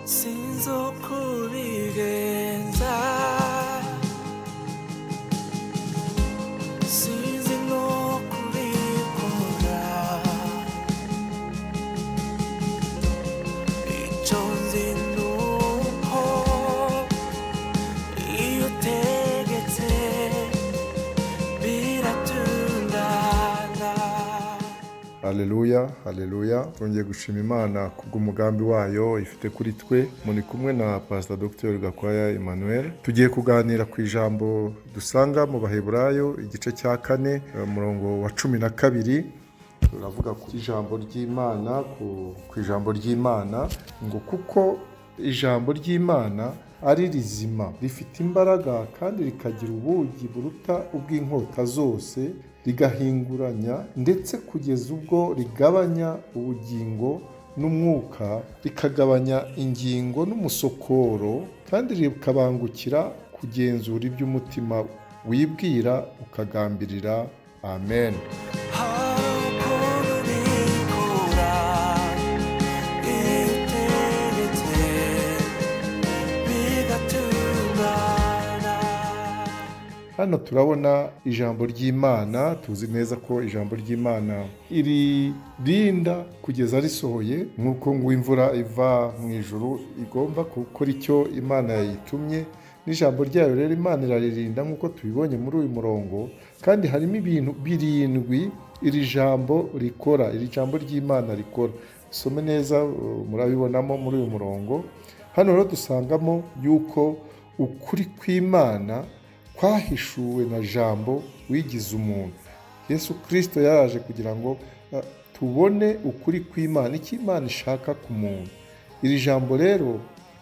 sinzi uko ubigenza, sinzi no kubikora, icyo nzi ni uko iyo utegetse biratungana. Haleluya, haleluya. Twongeye gushima Imana kubw'umugambi wayo ifite kuri twe. Muri kumwe na Pastor Dr. Gakwaya Emmanuel. Tugiye kuganira ku ijambo dusanga mu Baheburayo igice cya 4 umurongo wa 12. Turavuga ku ijambo ry'Imana, ku ijambo ry'Imana ngo kuko ijambo ry'Imana ari rizima, rifite imbaraga kandi rikagira ubugi buruta ubw'inkota zose, rigahinguranya ndetse kugeza ubwo rigabanya ubugingo n'umwuka, rikagabanya ingingo n'umusokoro, kandi rikabangukira kugenzura iby'umutima wibwira ukagambirira. Amen. Hano turabona ijambo ry'Imana. Tuzi neza ko ijambo ry'Imana iririnda kugeza risohoye, nk'uko ngo imvura iva mu ijuru igomba gukora icyo Imana yayitumye. N'ijambo ryayo rero Imana iraririnda nk'uko tubibonye muri uyu murongo, kandi harimo ibintu birindwi iri jambo rikora, iri jambo ry'Imana rikora. Some neza murabibonamo muri uyu murongo. Hano rero dusangamo yuko ukuri kw'Imana kwahishuwe na jambo wigize umuntu. Yesu Kristo yaraje kugira ngo tubone ukuri kw'Imana, icyo Imana ishaka ku muntu. Iri jambo rero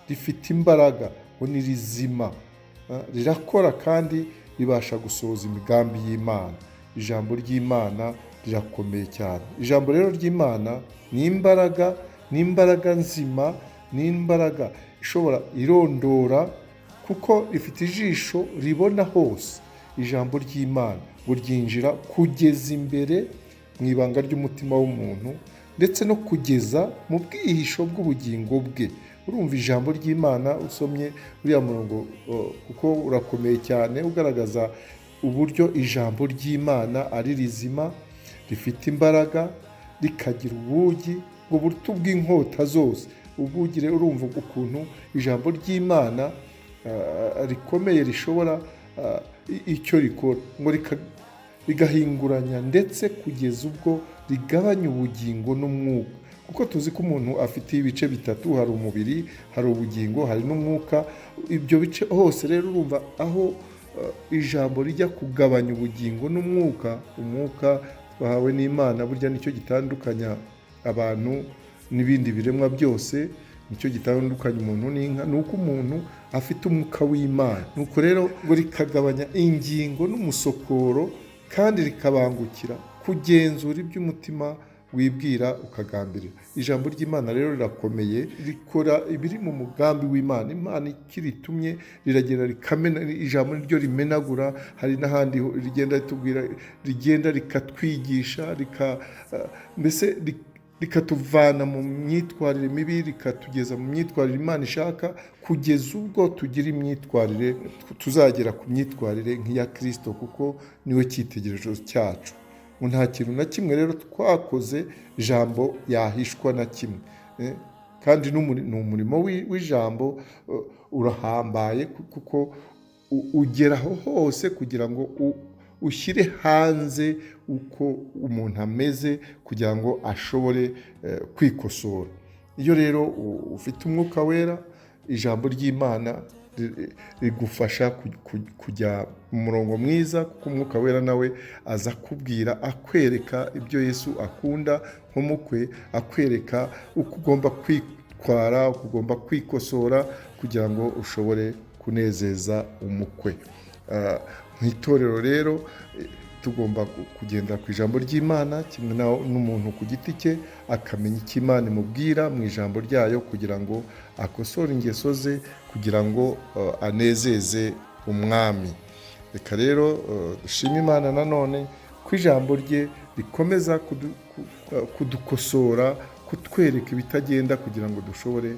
rifite imbaraga, ngo ni rizima, rirakora kandi ribasha gusohoza imigambi y'Imana. Ijambo ry'Imana rirakomeye cyane. Ijambo rero ry'Imana ni imbaraga nzima, ni imbaraga ishobora irondora, kuko rifite ijisho ribona hose. Ijambo ry'Imana ngo ryinjira kugeza imbere mu ibanga ry'umutima w'umuntu, ndetse no kugeza mu bwihisho bw'ubugingo bwe. Urumva ijambo ry'Imana usomye uriya murongo kuko urakomeye cyane, ugaragaza uburyo ijambo ry'Imana ari rizima, rifite imbaraga, rikagira ubugi ngo buruta ubw'inkota zose. Ubugire, urumva ukuntu ijambo ry'Imana rikomeye rishobora icyo rikora, ngo rigahinguranya ndetse kugeza ubwo rigabanya ubugingo n'umwuka. Kuko tuzi ko umuntu afite ibice bitatu, hari umubiri, hari ubugingo, hari n'umwuka. Ibyo bice hose rero urumva aho ijambo rijya kugabanya ubugingo n'umwuka. Umwuka twahawe n'Imana, burya nicyo gitandukanya abantu n'ibindi biremwa byose, nicyo gitandukanya umuntu n'inka, ni uko umuntu afite umwuka w'Imana. Nuko rero ngo rikagabanya ingingo n'umusokoro, kandi rikabangukira kugenzura iby'umutima wibwira ukagambirira. Ijambo ry'Imana rero rirakomeye, rikora ibiri mu mugambi w'Imana. Imana ikiritumye riragenda rikamena, ijambo ryo rimenagura. Hari n'ahandi rigenda ritubwira, rigenda rikatwigisha, mbese rikatuvana mu myitwarire mibi, rikatugeza mu myitwarire Imana ishaka, kugeza ubwo tugira imyitwarire, tuzagera ku myitwarire nk'iya Kristo, kuko niwe cyitegererezo cyacu. Nta kintu na kimwe rero twakoze jambo yahishwa na kimwe, kandi ni umurimo w'ijambo urahambaye, kuko ugeraho hose kugira ngo ushyire hanze uko umuntu ameze, kugira ngo ashobore kwikosora. Iyo rero ufite umwuka wera, ijambo ry'Imana rigufasha kujya mu murongo mwiza, kuko umwuka wera nawe aza kubwira, akwereka ibyo Yesu akunda nk'umukwe, akwereka uko ugomba kwitwara, uko ugomba kwikosora, kugira ngo ushobore kunezeza umukwe. Nk'itorero rero tugomba kugendera ku ijambo ry'Imana, kimwe n'umuntu ku giti cye akamenya icyo Imana imubwira mu ijambo ryayo, kugira ngo akosore ingeso ze, kugira ngo anezeze umwami. Reka rero dushime Imana nanone ko ijambo rye rikomeza kudukosora, kutwereka ibitagenda kugira ngo dushobore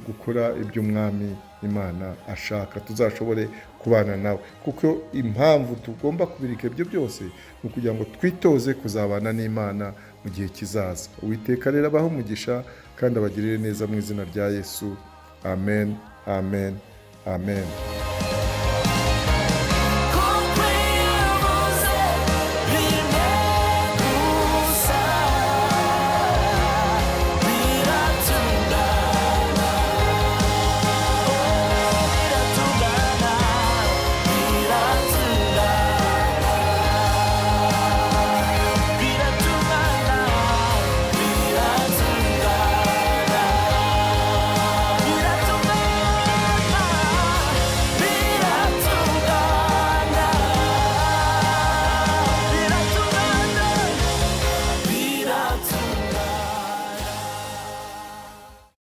gukora ibyo umwami Imana ashaka, tuzashobore kubana nawe. Kuko impamvu tugomba kubirika ibyo byose ni ukugira ngo twitoze kuzabana n'Imana mu gihe kizaza. Uwiteka rero abahe umugisha kandi abagirire neza mu izina rya Yesu. Amen, amen, amen.